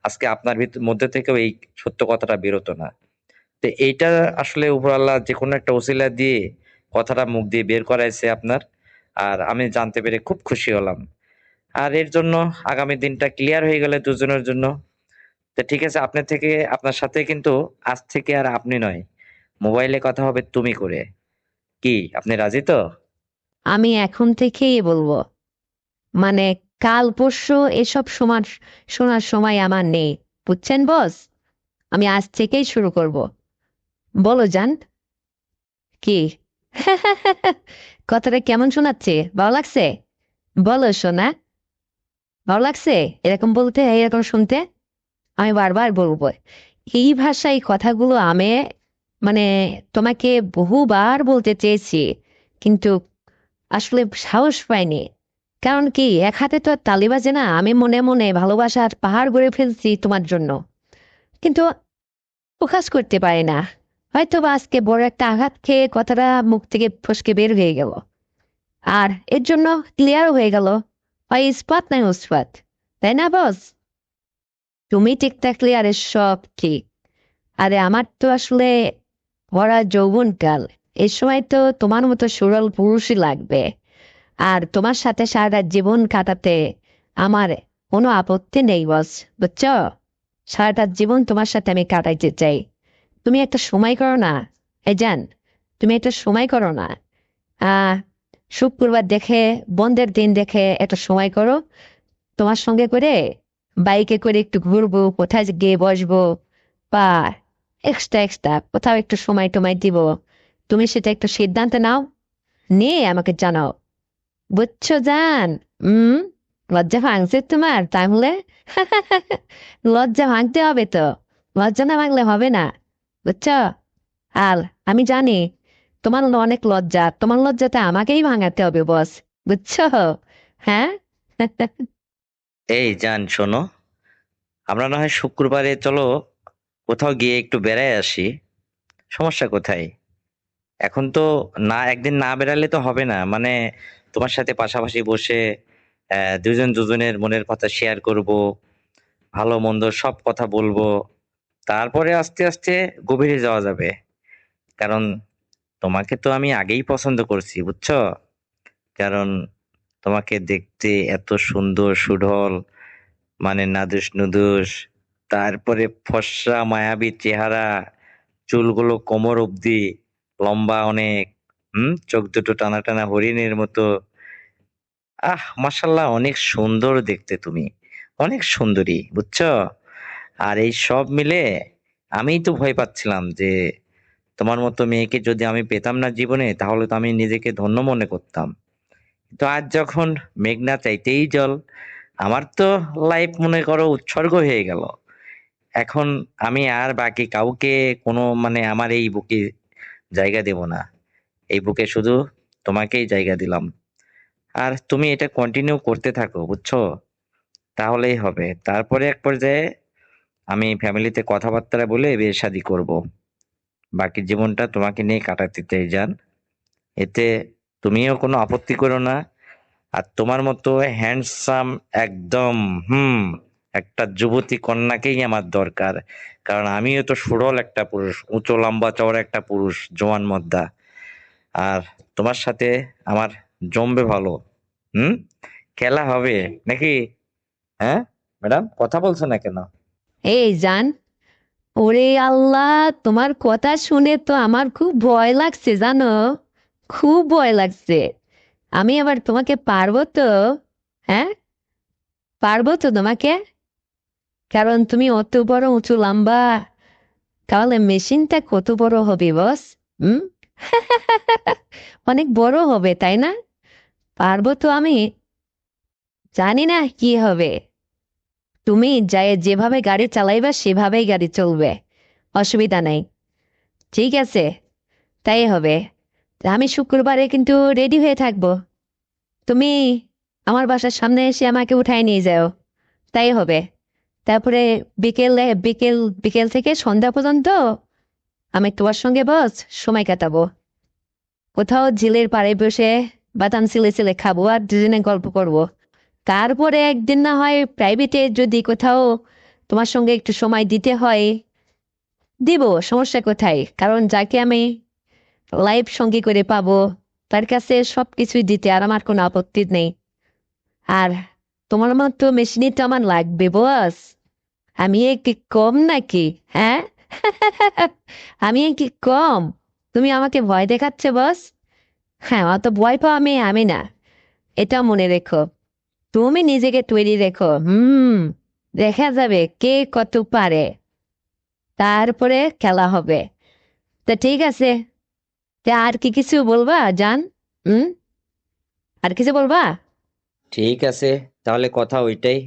[SPEAKER 2] আজকে আপনার মধ্যে থেকেও এই সত্য কথাটা বেরোতো না। তো এইটা আসলে উপরআল্লাহ যেকোনো একটা ওসিলা দিয়ে কথাটা মুখ দিয়ে বের করাইছে আপনার। আর আমি জানতে পেরে খুব খুশি হলাম। আর এর জন্য আগামী দিনটা ক্লিয়ার হয়ে গেলে দুজনের জন্য। তো ঠিক আছে, আপনার সাথে কিন্তু আজ থেকে আর আপনি নয়, মোবাইলে কথা হবে তুমি করে। কি আপনি রাজি তো?
[SPEAKER 1] আমি এখন থেকেই বলবো, মানে কাল পরশু এসব সমান শোনার সময় আমার নেই, বুঝছেন বস? আমি আজ থেকেই শুরু করব। বলো জান, কি? কথাটা কেমন শোনাচ্ছে, ভালো লাগছে? বলো শোনা, ভালো লাগছে এরকম বলতে, এরকম শুনতে? আমি বারবার বলবো এই ভাষায় কথাগুলো। আমি মানে তোমাকে বহুবার বলতে চেয়েছি, কিন্তু আসলে সাহস পাইনি। কারণ কি, এক হাতে তো আর তালি বাজে না। আমি মনে মনে ভালোবাসার পাহাড় গড়ে ফেলছি তোমার জন্য, কিন্তু প্রকাশ করতে পারি না। হয়তো বা আজকে বড় একটা আঘাত খেয়ে কথাটা মুখ থেকে ফসকে বের হয়ে গেল, আর এর জন্য ক্লিয়ার হয়ে গেল হয় ইস্পাত নাই উস্পাত। তাই না বস? তুমি ঠিক থাকলে আরে সব ঠিক। আরে আমার তো আসলে ভরা যৌবনকাল, এই সময় তো তোমার মতো সুরল পুরুষই লাগবে। আর তোমার সাথে সারা জীবন কাটাতে আমার কোনো আপত্তি নেই বস, বুঝছো? সারাটা জীবন তোমার সাথে আমি কাটাইতে চাই। তুমি একটা সময় করো না, এই জান, তুমি একটা সময় করো না। আহ শুক্রবার দেখে, বন্ধের দিন দেখে একটা সময় করো, তোমার সঙ্গে করে বাইকে করে একটু ঘুরবো, কোথায় গিয়ে বসবো, বা এক্সট্রা এক্সট্রা কোথাও একটু সময় টময় দিব। তুমি সেটা একটু সিদ্ধান্ত নাও, নিয়ে আমাকে জানাও, বুঝছো জান? হুম, লজ্জা ভাঙছে তোমার তাহলে? লজ্জা ভাঙতে হবে তো, লজ্জা না ভাঙলে হবে না, বুঝছো? আর আমি জানি তোমার অনেক লজ্জা, তোমার লজ্জাটা আমাকেই ভাঙাতে হবে বস, বুঝছো? হ্যাঁ।
[SPEAKER 2] এই জান শোনো, আমরা না হয় শুক্রবারে চলো কোথাও গিয়ে একটু বেড়ায় আসি। সমস্যা কোথায়? এখন তো না, একদিন না বেরালে তো হবে না। মানে তোমার সাথে পাশাপাশি বসে দুজন দুজনের মনের কথা শেয়ার করব, ভালো মন্দ সব কথা বলবো। তারপরে আস্তে আস্তে গভীরে যাওয়া যাবে। কারণ তোমাকে তো আমি আগেই পছন্দ করছি, বুঝছো? কারণ তোমাকে দেখতে এত সুন্দর সুঢল, মানে নাদুস নুদুস, তারপরে ফর্সা মায়াবী চেহারা, চুলগুলো কোমর অব্দি, লম্বা অনেক, চোখ দুটো টানা টানা হরিণের মতো। মাশাল্লাহ, অনেক সুন্দর দেখতে তুমি, অনেক সুন্দরী, বুঝছো? আর এই সব মিলে আমিই তো ভয় পাচ্ছিলাম যে তোমার মতো মেয়েকে যদি আমি পেতাম না জীবনে, তাহলে তো আমি নিজেকে ধন্য মনে করতাম। তো আজ যখন মেঘনা চাইতেই জল, আমার তো লাইফ মনে করো উৎসর্গ হয়ে গেল। এখন আমি আর বাকি কাউকে কোনো মানে আমার এই বুকে জায়গা দেব না। এই বুকে শুধু তোমাকেই জায়গা দিলাম। আর তুমি এটা কন্টিনিউ করতে থাকো, বুঝছো? তাহলেই হবে। তারপরে এক পর্যায়ে আমি ফ্যামিলিতে কথাবার্তা বলে বিয়ে শাদী করব। বাকি জীবনটা তোমাকে নিয়ে কাটাতে চাই জান। এতে তুমিও কোনো আপত্তি করো না। আর তোমার মতো হ্যান্ডসাম একদম একটা যুবতী কন্যাকেই আমার দরকার। কারণ আমিও তো সুডল একটা পুরুষ, উঁচু লম্বা চওড়া একটা পুরুষ, জোয়ান মদ্দা। আর তোমার সাথে আমার জমবে ভালো। হুম খেলা হবে নাকি? হ্যাঁ ম্যাডাম, কথা বলছো না কেন?
[SPEAKER 1] এই জান, ওরে আল্লাহ, তোমার কথা শুনে তো আমার খুব ভয় লাগছে জানো, খুব ভয় লাগছে। আমি আবার তোমাকে পারবো তো? হ্যাঁ, পারবো তো তোমাকে? কারণ তুমি অত বড় উঁচু লম্বা, তাহলে মেশিনটা কত বড় হবে বস? হুম। অনেক বড় হবে তাই না? পারবো তো আমি? জানি না কি হবে। তুমি যাই যেভাবে গাড়ি চালাইবা সেভাবেই গাড়ি চলবে, অসুবিধা নাই। ঠিক আছে, তাই হবে। তা আমি শুক্রবারে কিন্তু রেডি হয়ে থাকবো। তুমি আমার বাসার সামনে এসে আমাকে উঠায় নিয়ে যাও, তাই হবে। তারপরে বিকেলে বিকেল বিকেল থেকে সন্ধ্যা পর্যন্ত আমি তোমার সঙ্গে বস সময় কাটাবো। কোথাও ঝিলের পাড়ে বসে বাদাম সিলে সিলে খাবো আর দুজনে গল্প করব। তারপরে একদিন না হয় প্রাইভেটে যদি কোথাও তোমার সঙ্গে একটু সময় দিতে হয়, দিব, সমস্যা কোথায়? কারণ যাকে আমি লাইফ সঙ্গী করে পাবো, তার কাছে সবকিছুই দিতে আর আমার কোনো আপত্তি নেই। আর তোমার মতো মেশিনই তো আমার লাগবে বস। আমি এ কি কম নাকি? হ্যাঁ। আমি এ কি কম? তুমি আমাকে ভয় দেখাচ্ছে বস? হ্যাঁ, অত ভয় পাওয়া আমি আমি না, এটা মনে রেখো। তুমি নিজেকে তৈরি রেখো। দেখা যাবে কে কত পারে, তারপরে খেলা হবে। তা ঠিক আছে, তা আর কি কিছু বলবা জান? হুম, আর কিছু বলবা?
[SPEAKER 2] ঠিক আছে, তাহলে কথা ওইটাই।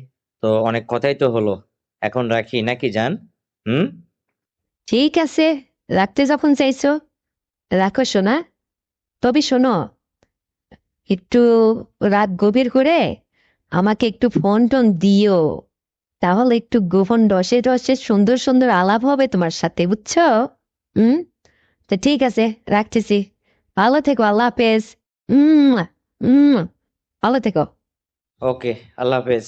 [SPEAKER 2] তো অনেক কথাই তো হলো, এখন রাখি নাকি জান? হুম।
[SPEAKER 1] ঠিক আছে, রাখতে যখন চাইছো রাখো শোনা। তবে শোনো, একটু রাত গভীর করে আমাকে একটু ফোন টোন দিও, তাহলে একটু গোপন রসে রসে সুন্দর সুন্দর আলাপ হবে তোমার সাথে, বুঝছো? হুম। তা ঠিক আছে, রাখতেছি। ভালো থেকো, আল্লাহ হাফেজ। উম উম ভালো থেকো।
[SPEAKER 2] ওকে, আল্লাহ হাফেজ।